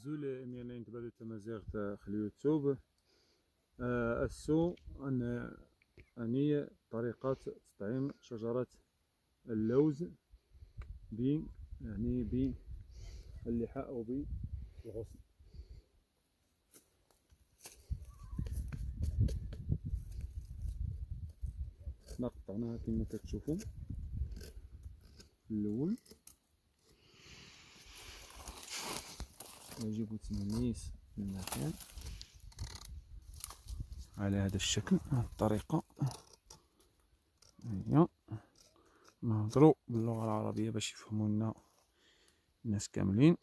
زول ميانا نتبادل تمازيغ خل يوتيوب. السو أني طريقة تطعيم شجرة اللوز باللحاء أو بالغصن. قطعناها كما كتشوفوا. الأول نجيب تميس المكان على هذا الشكل، هذه الطريقة. هي نهضروا باللغة العربية باش يفهمونا الناس كاملين.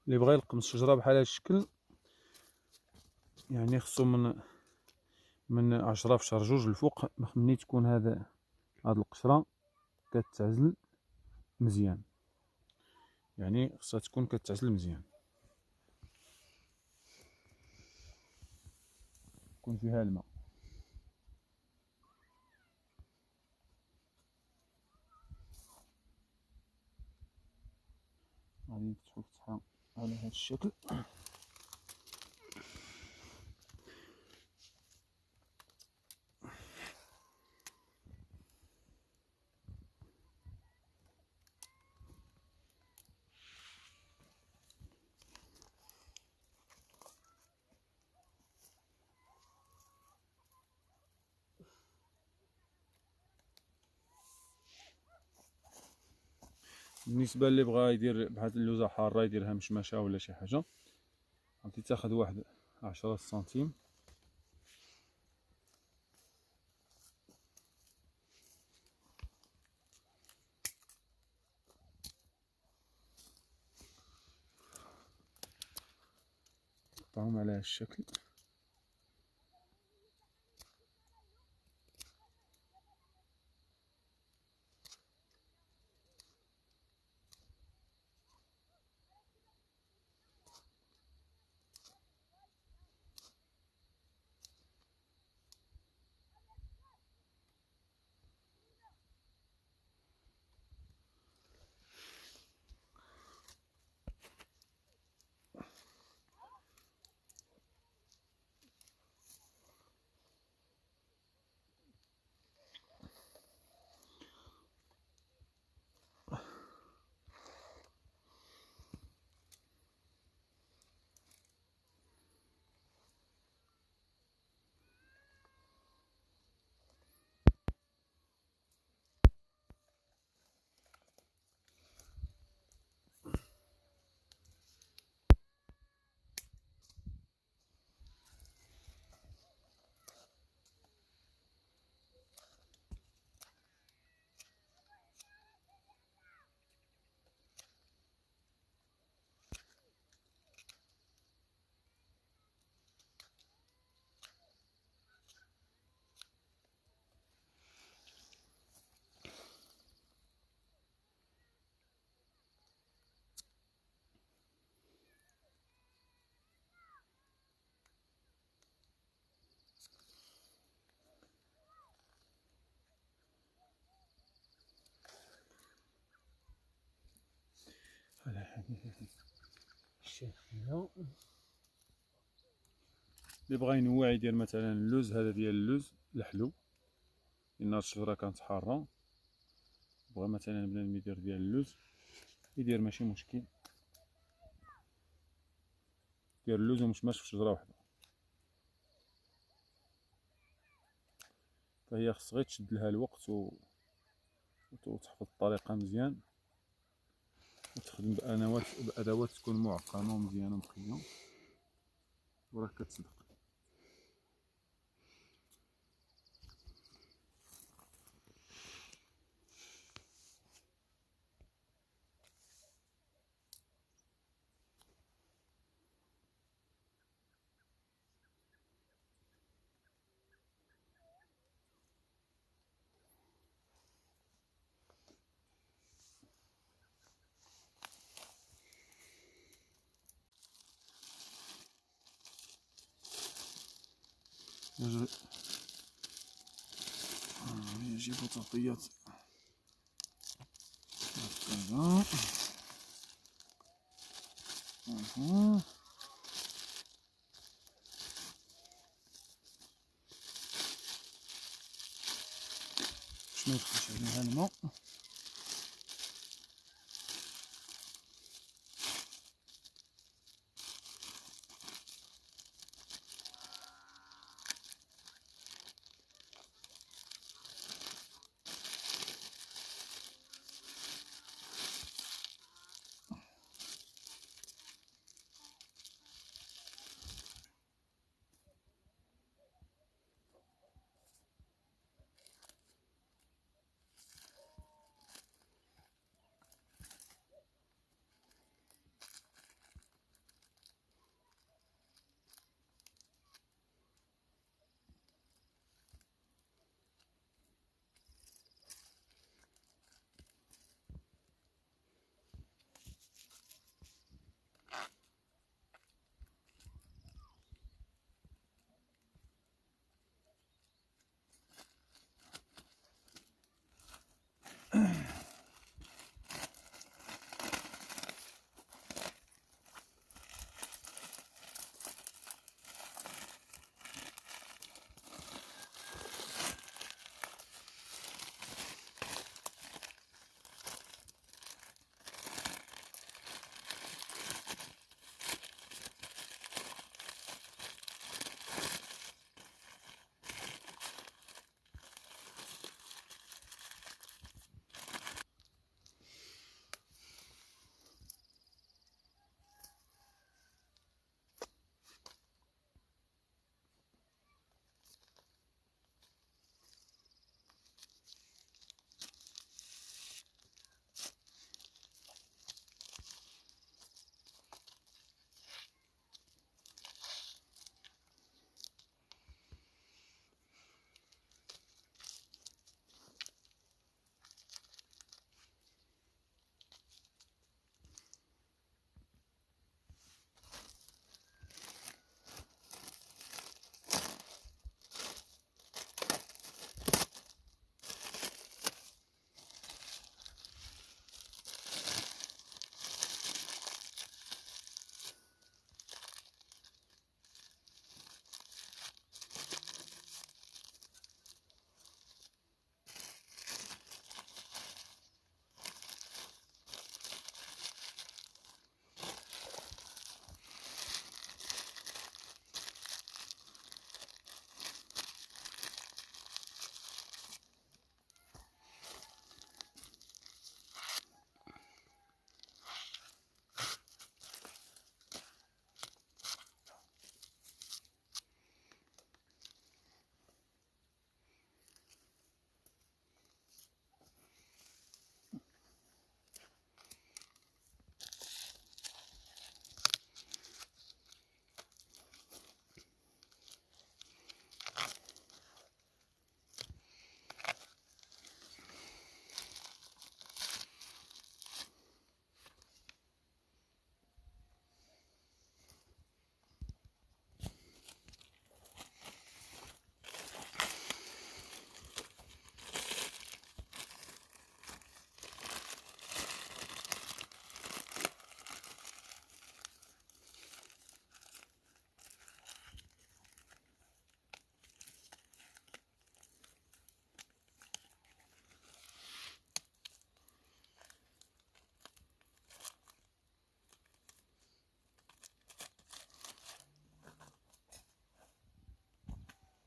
اللي بغى يلقمص شجرة بحال هذا الشكل يعني خصو من 10 في شهر 2 الفوق، ملي تكون هاد القشرة كتعزل مزيان، يعني خصها تكون كتعزل مزيان، يكون فيها الماء. غادي نفتحو فتحة على هاد الشكل. بالنسبة اللي بغا يدير بحال اللوزة حارة يديرها مشمشة ولا شي حاجة، غادي تاخد واحد 10 سنتيم تقطعهم على هاد الشكل. اللي بغا ينوع يدير مثلا اللوز، هذا ديال اللوز الحلو لان الشجرة كانت حارة. بغا مثلا بنادم يدير ديال اللوز يدير ماشي مشكل، دير اللوز ومشماش في شجرة واحدة. فهي خص غير تشد لها الوقت وتحفظ الطريقة مزيان، وتخدم بأدوات تكون معقمة ومزيانة نقية، وراك كتصدق. يجب تغطية هكذا. باش ما يدخلش عليها الماء.